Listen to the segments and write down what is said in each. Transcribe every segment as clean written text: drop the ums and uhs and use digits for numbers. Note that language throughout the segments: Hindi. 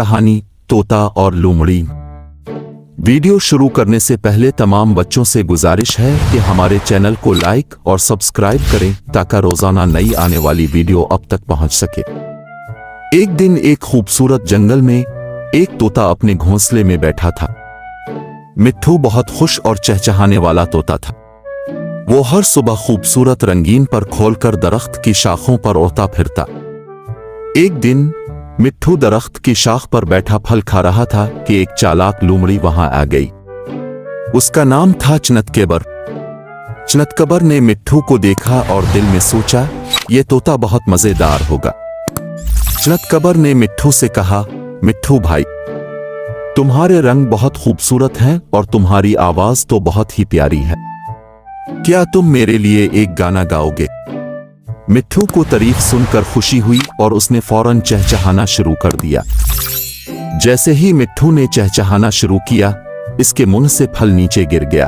कहानी तोता और लोमड़ी। वीडियो शुरू करने से पहले तमाम बच्चों से गुजारिश है कि हमारे चैनल को लाइक और सब्सक्राइब करें ताकि रोजाना नई आने वाली वीडियो अब तक पहुंच सके। एक दिन एक खूबसूरत जंगल में एक तोता अपने घोंसले में बैठा था। मिट्ठू बहुत खुश और चहचहाने वाला तोता था। वो हर सुबह खूबसूरत रंगीन पर खोलकर दरख्त की शाखों पर उड़ता फिरता। एक दिन मिट्ठू दरख्त की शाख पर बैठा फल खा रहा था कि एक चालाक लोमड़ी वहां आ गई। उसका नाम था चनतकेबर। चनतकेबर ने मिट्ठू को देखा और दिल में सोचा, ये तोता बहुत मजेदार होगा। चनतकेबर ने मिट्ठू से कहा, मिट्ठू भाई, तुम्हारे रंग बहुत खूबसूरत हैं और तुम्हारी आवाज तो बहुत ही प्यारी है। क्या तुम मेरे लिए एक गाना गाओगे? मिट्ठू को तारीफ सुनकर खुशी हुई और उसने फौरन चहचहाना शुरू कर दिया। जैसे ही मिट्ठू ने चहचहाना शुरू किया, इसके मुंह से फल नीचे गिर गया।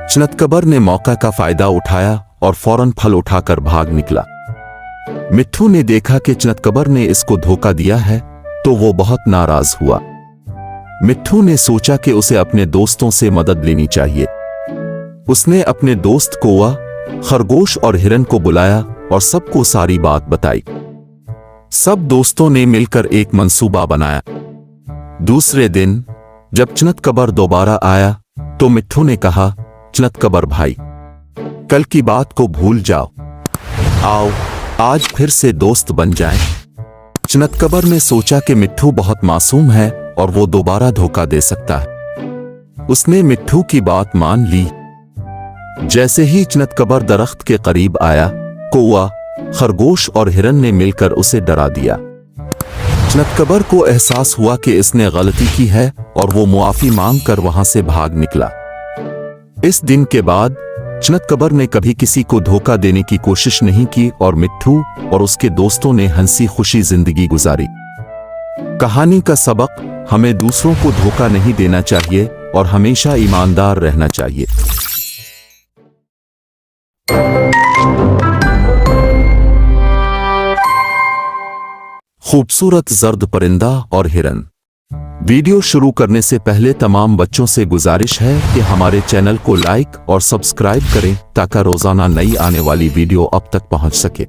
चनतकेबर ने मौका का फायदा उठाया और फौरन फल उठाकर भाग निकला। मिट्ठू ने देखा कि चनतकेबर ने इसको धोखा दिया है, तो वो बहुत नाराज हुआ। मिट्ठू ने सोचा कि उसे अपने दोस्तों से मदद लेनी चाहिए। उसने अपने दोस्त कौवा, खरगोश और हिरन को बुलाया और सबको सारी बात बताई। सब दोस्तों ने मिलकर एक मंसूबा बनाया। दूसरे दिन जब चनतकेबर दोबारा आया तो मिट्ठू ने कहा, चनतकेबर भाई, कल की बात को भूल जाओ, आओ आज फिर से दोस्त बन जाएं। चनतकेबर ने सोचा कि मिट्ठू बहुत मासूम है और वो दोबारा धोखा दे सकता है। उसने मिट्ठू की बात मान ली। जैसे ही चनतकेबर दरख्त के करीब आया, कौवा, खरगोश और हिरन ने मिलकर उसे डरा दिया। चनतकेबर को एहसास हुआ कि इसने गलती की है और वो मुआफी मांगकर वहां से भाग निकला। इस दिन के बाद चनतकेबर ने कभी किसी को धोखा देने की कोशिश नहीं की और मिट्ठू और उसके दोस्तों ने हंसी खुशी जिंदगी गुजारी। कहानी का सबक, हमें दूसरों को धोखा नहीं देना चाहिए और हमेशा ईमानदार रहना चाहिए। खूबसूरत जर्द परिंदा और हिरन। वीडियो शुरू करने से पहले तमाम बच्चों से गुजारिश है कि हमारे चैनल को लाइक और सब्सक्राइब करें ताकि रोजाना नई आने वाली वीडियो अब तक पहुंच सके।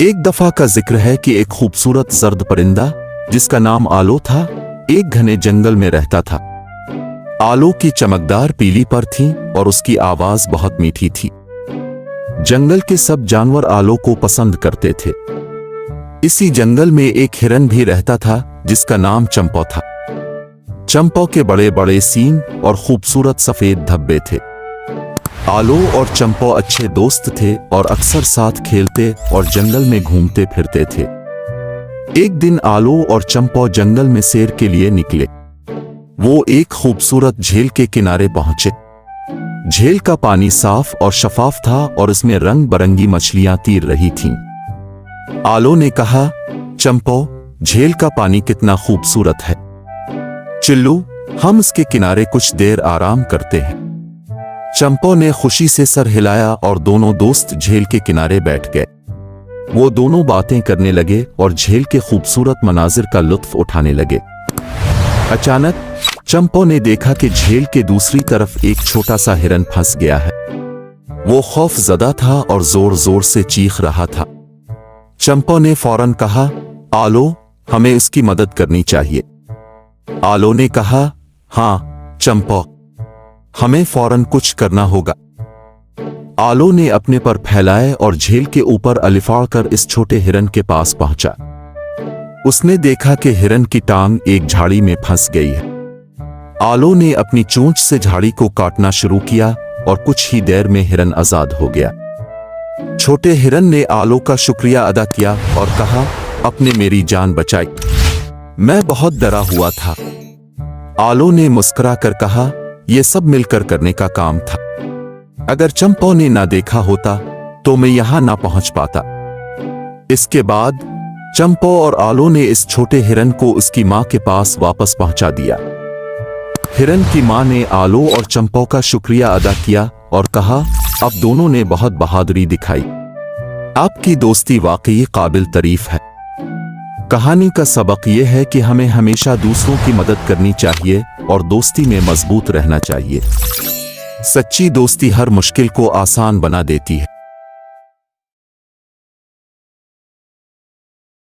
एक दफा का जिक्र है कि एक खूबसूरत जर्द परिंदा जिसका नाम आलो था, एक घने जंगल में रहता था। आलो की चमकदार पीली पर थी और उसकी आवाज बहुत मीठी थी। जंगल के सब जानवर आलो को पसंद करते थे। इसी जंगल में एक हिरन भी रहता था जिसका नाम चंपो था। चंपो के बड़े बड़े सींग और खूबसूरत सफेद धब्बे थे। आलो और चंपो अच्छे दोस्त थे और अक्सर साथ खेलते और जंगल में घूमते फिरते थे। एक दिन आलो और चंपो जंगल में सैर के लिए निकले। वो एक खूबसूरत झील के किनारे पहुंचे। झील का पानी साफ और शफाफ था और इसमें रंग बरंगी मछलियां तैर रही थीं। आलो ने कहा, चंपो, झील का पानी कितना खूबसूरत है। चिल्लू, हम इसके किनारे कुछ देर आराम करते हैं। चंपो ने खुशी से सर हिलाया और दोनों दोस्त झील के किनारे बैठ गए। वो दोनों बातें करने लगे और झील के खूबसूरत मनाजिर का लुत्फ उठाने लगे। अचानक चंपो ने देखा कि झील के दूसरी तरफ एक छोटा सा हिरन फंस गया है। वो खौफजदा था और जोर जोर से चीख रहा था। चंपो ने फौरन कहा, आलो, हमें इसकी मदद करनी चाहिए। आलो ने कहा, हाँ चंपो, हमें फौरन कुछ करना होगा। आलो ने अपने पर फैलाए और झील के ऊपर अलिफाड़ कर इस छोटे हिरन के पास पहुंचा। उसने देखा कि हिरन की टांग एक झाड़ी में फंस गई है। आलो ने अपनी चोंच से झाड़ी को काटना शुरू किया और कुछ ही देर में हिरन आजाद हो गया। छोटे हिरन ने आलो का शुक्रिया अदा किया और कहा, आपने मेरी जान बचाई, मैं बहुत डरा हुआ था। आलो ने मुस्कुरा कर कहा, यह सब मिलकर करने का काम था। अगर चंपो ने ना देखा होता तो मैं यहां ना पहुंच पाता। इसके बाद चंपो और आलो ने इस छोटे हिरन को उसकी मां के पास वापस पहुंचा दिया। हिरन की मां ने आलो और चंपो का शुक्रिया अदा किया और कहा, अब दोनों ने बहुत बहादुरी दिखाई। आपकी दोस्ती वाकई काबिल तारीफ है। कहानी का सबक यह है कि हमें हमेशा दूसरों की मदद करनी चाहिए और दोस्ती में मजबूत रहना चाहिए। सच्ची दोस्ती हर मुश्किल को आसान बना देती है।